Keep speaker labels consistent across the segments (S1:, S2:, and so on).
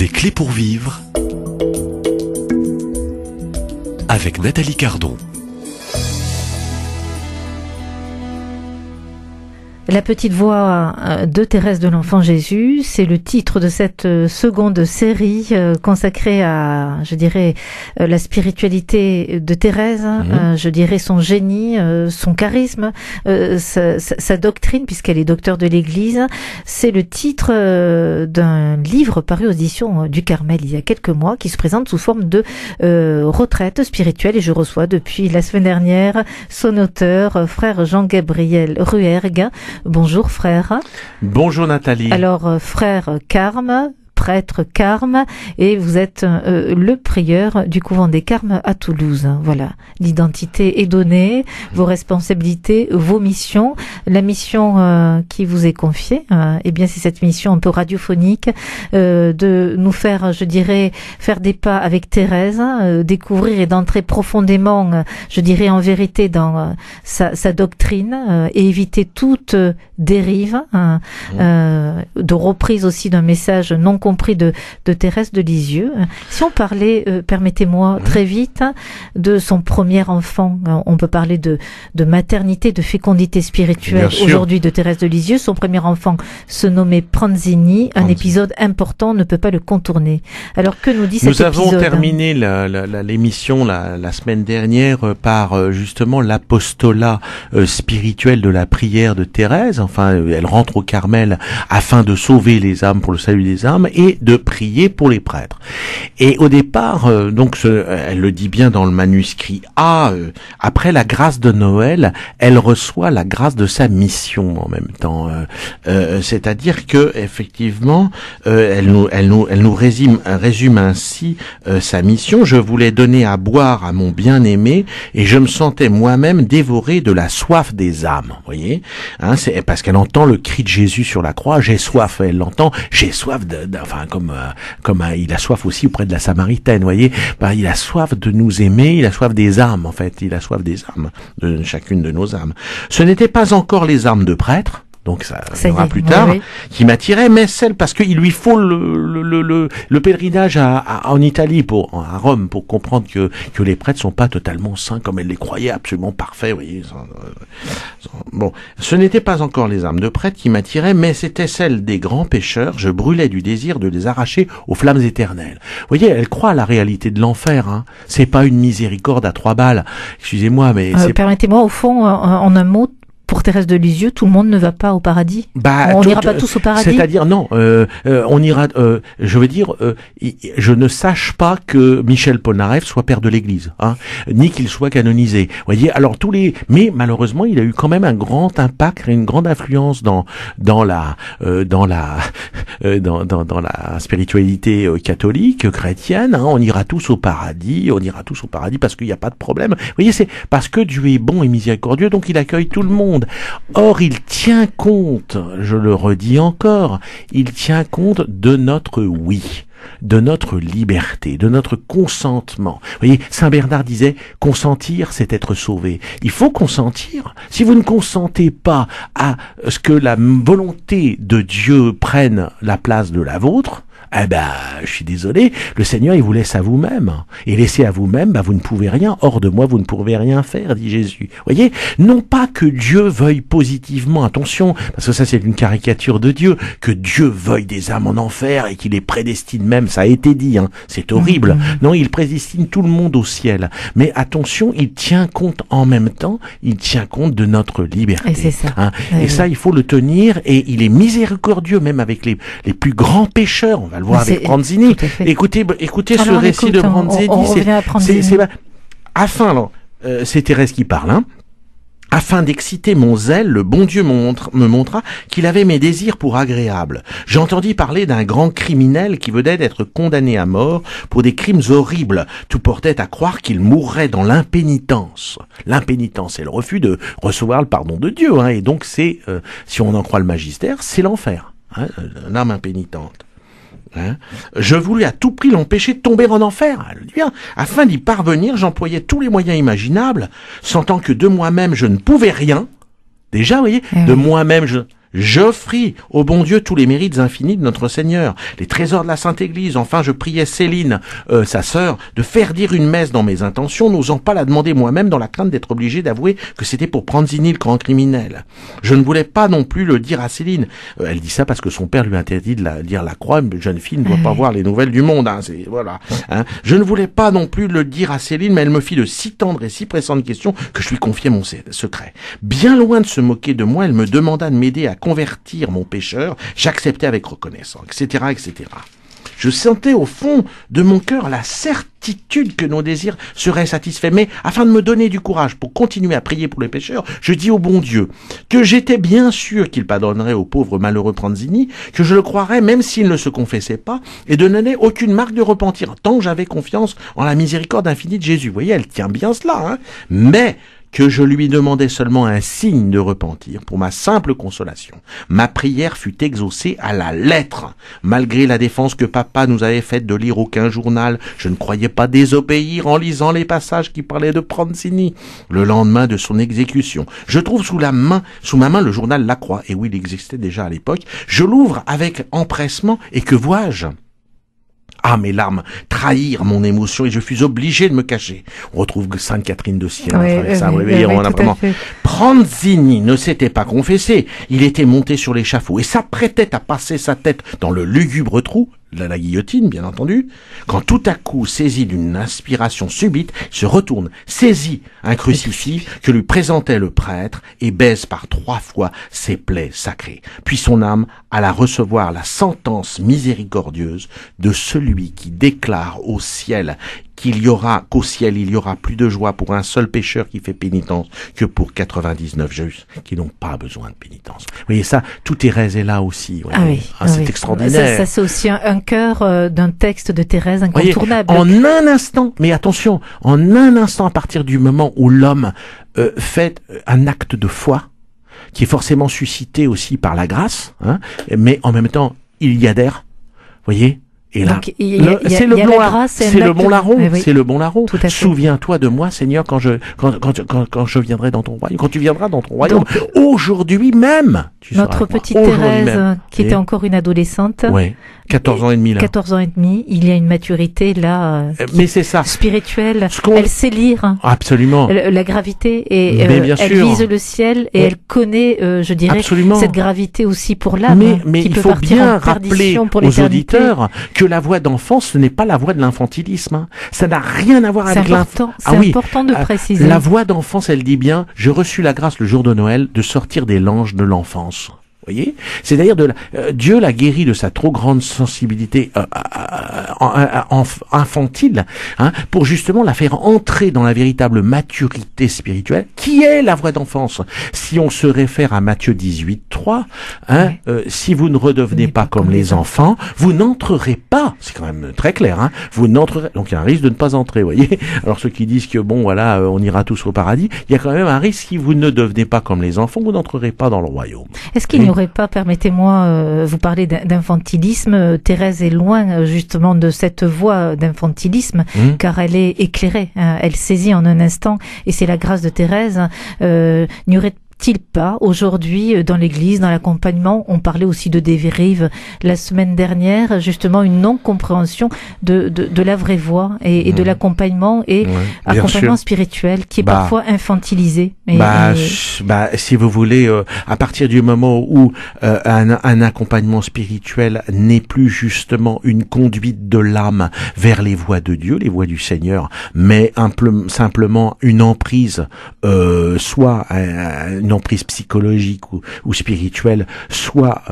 S1: Des clés pour vivre avec Nathalie Cardon.
S2: La petite voix de Thérèse de l'Enfant Jésus, c'est le titre de cette seconde série consacrée à, je dirais, la spiritualité de Thérèse, je dirais son génie, son charisme, sa doctrine, puisqu'elle est docteure de l'Église. C'est le titre d'un livre paru aux éditions du Carmel il y a quelques mois, qui se présente sous forme de retraite spirituelle. Et je reçois depuis la semaine dernière son auteur, frère Jean-Gabriel Ruergue. Bonjour frère.
S3: Bonjour Nathalie.
S2: Alors frère Carme, prêtre Carme, et vous êtes le prieur du couvent des Carmes à Toulouse. Voilà, l'identité est donnée, vos responsabilités, vos missions. La mission qui vous est confiée, eh bien c'est cette mission un peu radiophonique de nous faire, je dirais, faire des pas avec Thérèse, découvrir et d'entrer profondément, je dirais en vérité dans sa doctrine, et éviter toute dérive, de reprise aussi d'un message non compris de Thérèse de Lisieux. Si on parlait, permettez-moi, très vite, de son premier enfant, on peut parler de maternité, de fécondité spirituelle aujourd'hui de Thérèse de Lisieux. Son premier enfant se nommait Pranzini. Un épisode important, on ne peut pas le contourner. Alors que nous dit cet épisode?
S3: Nous avons terminé l'émission la semaine dernière par justement l'apostolat spirituel de la prière de Thérèse. Enfin, elle rentre au Carmel afin de sauver les âmes pour le salut des âmes et de prier pour les prêtres. Et au départ, elle le dit bien dans le manuscrit A, après la grâce de Noël, elle reçoit la grâce de sa mission en même temps. C'est-à-dire que effectivement, elle nous résume ainsi sa mission. Je voulais donner à boire à mon bien-aimé et je me sentais moi-même dévoré de la soif des âmes. Vous voyez, hein, c'est parce qu'elle entend le cri de Jésus sur la croix. J'ai soif. Elle l'entend. J'ai soif enfin comme il a soif aussi auprès de la Samaritaine, vous voyez, il a soif de nous aimer, il a soif des âmes en fait, il a soif des âmes, de chacune de nos âmes. Ce n'était pas encore les âmes de prêtres, donc ça viendra plus tard, oui. Qui m'attirait, mais celle parce qu'il lui faut le pèlerinage en Italie, à Rome, pour comprendre que les prêtres sont pas totalement saints comme elle les croyait, absolument parfaits, vous voyez. Bon, ce n'était pas encore les âmes de prêtres qui m'attiraient, mais c'était celle des grands pécheurs. Je brûlais du désir de les arracher aux flammes éternelles. Vous voyez, elle croit à la réalité de l'enfer, hein. C'est pas une miséricorde à 3 balles. Excusez-moi, mais
S2: permettez-moi, au fond, en un mot, pour Thérèse de Lisieux, tout le monde ne va pas au paradis. On n'ira pas tous au paradis.
S3: C'est-à-dire, non, on ira, je veux dire, je ne sache pas que Michel Polnareff soit père de l'Église, hein, ni qu'il soit canonisé. Vous voyez, alors mais malheureusement, il a eu quand même un grand impact, une grande influence dans la spiritualité catholique, chrétienne, hein. On ira tous au paradis parce qu'il n'y a pas de problème. Vous voyez, c'est parce que Dieu est bon et miséricordieux, donc il accueille tout le monde. Or, il tient compte, je le redis encore, il tient compte de notre oui, de notre liberté, de notre consentement. Vous voyez, Saint Bernard disait, consentir, c'est être sauvé. Il faut consentir. Si vous ne consentez pas à ce que la volonté de Dieu prenne la place de la vôtre, eh ben, je suis désolé, le Seigneur, il vous laisse à vous-même. Et laissé à vous-même, vous ne pouvez rien. Hors de moi, vous ne pouvez rien faire, dit Jésus. Vous voyez, non pas que Dieu veuille positivement, attention, parce que ça c'est une caricature de Dieu, que Dieu veuille des âmes en enfer et qu'il les prédestine même, ça a été dit, hein, c'est horrible. Non, il prédestine tout le monde au ciel. Mais attention, il tient compte en même temps, il tient compte de notre liberté.
S2: Et c'est ça.
S3: Hein. Et ça, il faut le tenir, et il est miséricordieux, même avec les plus grands pécheurs. On va le voir avec Pranzini. Écoutez ce récit de Pranzini. C'est Thérèse qui parle, hein. Afin d'exciter mon zèle, le bon Dieu me montra qu'il avait mes désirs pour agréables. J'entendis parler d'un grand criminel qui venait d'être condamné à mort pour des crimes horribles. Tout portait à croire qu'il mourrait dans l'impénitence. L'impénitence, c'est le refus de recevoir le pardon de Dieu, hein, et donc c'est, si on en croit le magistère, c'est l'enfer, hein, l'âme impénitente. Hein, je voulais à tout prix l'empêcher de tomber en enfer. Elle dit bien, afin d'y parvenir, j'employais tous les moyens imaginables, sentant que de moi-même je ne pouvais rien. Déjà, vous voyez, de moi-même J'offris au bon Dieu tous les mérites infinis de notre Seigneur, les trésors de la Sainte Église. Enfin, je priais Céline, sa sœur, de faire dire une messe dans mes intentions, n'osant pas la demander moi-même dans la crainte d'être obligé d'avouer que c'était pour Pranzini, le grand criminel. Je ne voulais pas non plus le dire à Céline. Elle dit ça parce que son père lui interdit de lire la croix. Une jeune fille ne doit pas voir les nouvelles du monde. Voilà. Je ne voulais pas non plus le dire à Céline, mais elle me fit de si tendres et si pressantes questions que je lui confiai mon secret. Bien loin de se moquer de moi, elle me demanda de m'aider à convertir mon pécheur. J'acceptais avec reconnaissance, etc., etc. Je sentais au fond de mon cœur la certitude que nos désirs seraient satisfaits. Mais afin de me donner du courage pour continuer à prier pour les pécheurs, je dis au bon Dieu que j'étais bien sûr qu'il pardonnerait au pauvre malheureux Pranzini, que je le croirais même s'il ne se confessait pas, et de donner aucune marque de repentir, tant que j'avais confiance en la miséricorde infinie de Jésus. Vous voyez, elle tient bien cela, mais que je lui demandais seulement un signe de repentir pour ma simple consolation. Ma prière fut exaucée à la lettre. Malgré la défense que papa nous avait faite de lire aucun journal, je ne croyais pas désobéir en lisant les passages qui parlaient de Pranzini. Le lendemain de son exécution, je trouve sous ma main le journal La Croix, et oui, il existait déjà à l'époque. Je l'ouvre avec empressement, et que vois-je ? Ah, mes larmes trahirent mon émotion et je fus obligé de me cacher. On retrouve Sainte Catherine de Sienne. On a vraiment... Pranzini ne s'était pas confessé. Il était monté sur l'échafaud et s'apprêtait à passer sa tête dans le lugubre trou, la guillotine, bien entendu, quand tout à coup, saisi d'une inspiration subite, se retourne, saisit un crucifix que lui présentait le prêtre et baise par 3 fois ses plaies sacrées. Puis son âme alla recevoir la sentence miséricordieuse de celui qui déclare au ciel qu'au ciel il y aura plus de joie pour un seul pécheur qui fait pénitence que pour 99 justes qui n'ont pas besoin de pénitence. Vous voyez ça, tout Thérèse est là aussi. C'est extraordinaire.
S2: Ça c'est aussi un cœur d'un texte de Thérèse incontournable.
S3: Voyez, en un instant, mais attention, en un instant, à partir du moment où l'homme fait un acte de foi, qui est forcément suscité aussi par la grâce, mais en même temps, il y adhère, voyez. Et là, c'est le bon larron, c'est le bon larron. Souviens-toi de moi, Seigneur, quand je viendrai dans ton royaume, quand tu viendras dans ton royaume. Donc, aujourd'hui même,
S2: notre petite Thérèse, qui était encore une adolescente.
S3: 14 ans et demi là.
S2: 14 ans et demi, il y a une maturité là.
S3: Mais c'est ça.
S2: Spirituelle. Elle sait lire.
S3: Absolument.
S2: La gravité et elle vise le ciel et elle connaît, je dirais, absolument, cette gravité aussi pour l'âme.
S3: Mais il faut bien rappeler aux auditeurs que la voix d'enfant, ce n'est pas la voix de l'infantilisme. Ça n'a rien à voir avec l'enfant.
S2: C'est important de préciser.
S3: La voix d'enfance, elle dit bien, je reçus la grâce le jour de Noël de sortir des langes de l'enfance. Voyez, c'est-à-dire Dieu l'a guéri de sa trop grande sensibilité infantile, pour justement la faire entrer dans la véritable maturité spirituelle, qui est la voie d'enfance. Si on se réfère à Matthieu 18:3, si vous ne redevenez pas comme les enfants, vous n'entrerez pas. C'est quand même très clair, vous n'entrerez. Donc il y a un risque de ne pas entrer, voyez. Alors ceux qui disent que on ira tous au paradis, il y a quand même un risque si vous ne devenez pas comme les enfants, vous n'entrerez pas dans le royaume.
S2: Est-ce qu'il n'y aurait pas, permettez-moi, vous parler d'infantilisme, Thérèse est loin justement de cette voie d'infantilisme, car elle est éclairée, elle saisit en un instant, et c'est la grâce de Thérèse. N'y aurait-il pas aujourd'hui dans l'Église, dans l'accompagnement, on parlait aussi de dérives la semaine dernière, justement une non-compréhension de la vraie voie et de l'accompagnement et accompagnement spirituel qui est parfois infantilisé.
S3: Si vous voulez, à partir du moment où un accompagnement spirituel n'est plus justement une conduite de l'âme vers les voies de Dieu, les voies du Seigneur, mais simplement une emprise, soit une emprise psychologique ou spirituelle, soit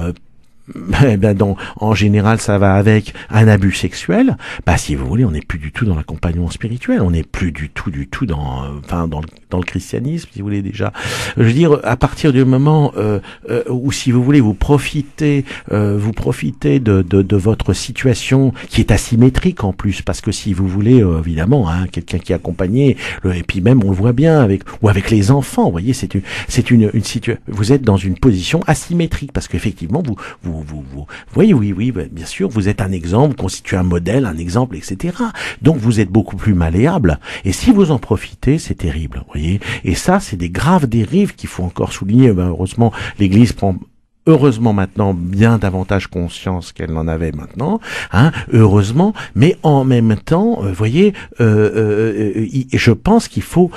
S3: en général, ça va avec un abus sexuel. Si vous voulez, on n'est plus du tout dans l'accompagnement spirituel. On n'est plus du tout dans le christianisme, si vous voulez déjà. Je veux dire, à partir du moment où, si vous voulez, vous profitez de votre situation qui est asymétrique en plus, parce que si vous voulez, évidemment, quelqu'un qui est accompagné, et puis même on le voit bien avec les enfants. Vous voyez, c'est une situation. Vous êtes dans une position asymétrique parce qu'effectivement vous voyez, oui, bien sûr, vous êtes un exemple, vous constituez un modèle, un exemple, etc. Donc vous êtes beaucoup plus malléable. Et si vous en profitez, c'est terrible, vous voyez. Et ça, c'est des graves dérives qu'il faut encore souligner. Heureusement, l'Église prend heureusement maintenant bien davantage conscience qu'elle n'en avait maintenant, hein, heureusement, mais en même temps, voyez, je pense qu'il faut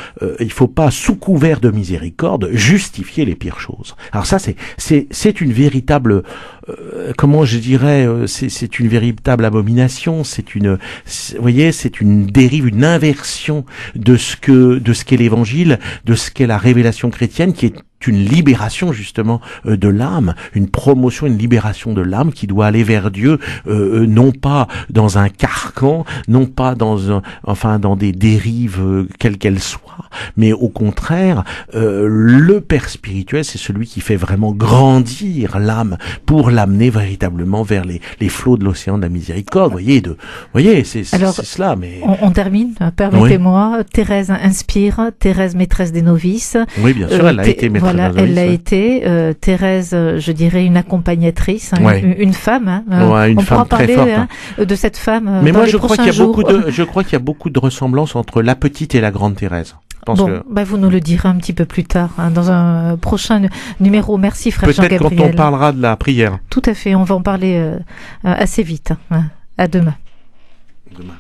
S3: pas sous couvert de miséricorde justifier les pires choses. Alors ça, c'est une véritable, comment je dirais, c'est une véritable abomination. Voyez, c'est une dérive, une inversion de ce qu'est l'Évangile, de ce qu'est la révélation chrétienne, qui est une libération justement de l'âme, une promotion, une libération de l'âme qui doit aller vers Dieu, non pas dans un carcan, non pas dans des dérives quelles qu'elles soient, mais au contraire, le Père spirituel, c'est celui qui fait vraiment grandir l'âme pour l'amener véritablement vers les flots de l'océan de la miséricorde. Voyez, c'est cela. Mais
S2: on termine. Permettez-moi. Oui. Thérèse inspire. Thérèse, maîtresse des novices.
S3: Oui, bien sûr, elle a été maîtresse.
S2: Voilà, elle l'a été. Thérèse, je dirais une accompagnatrice, une femme.
S3: Une
S2: on
S3: femme
S2: pourra
S3: très
S2: parler
S3: forte.
S2: De cette femme.
S3: Mais
S2: dans
S3: moi,
S2: les
S3: je crois qu'il
S2: prochains
S3: y a beaucoup de ressemblances entre la petite et la grande Thérèse.
S2: Vous nous le direz un petit peu plus tard, dans un prochain numéro. Merci, frère Jean-Gabriel.
S3: Peut-être quand on parlera de la prière.
S2: Tout à fait, on va en parler assez vite. À demain.
S3: Demain.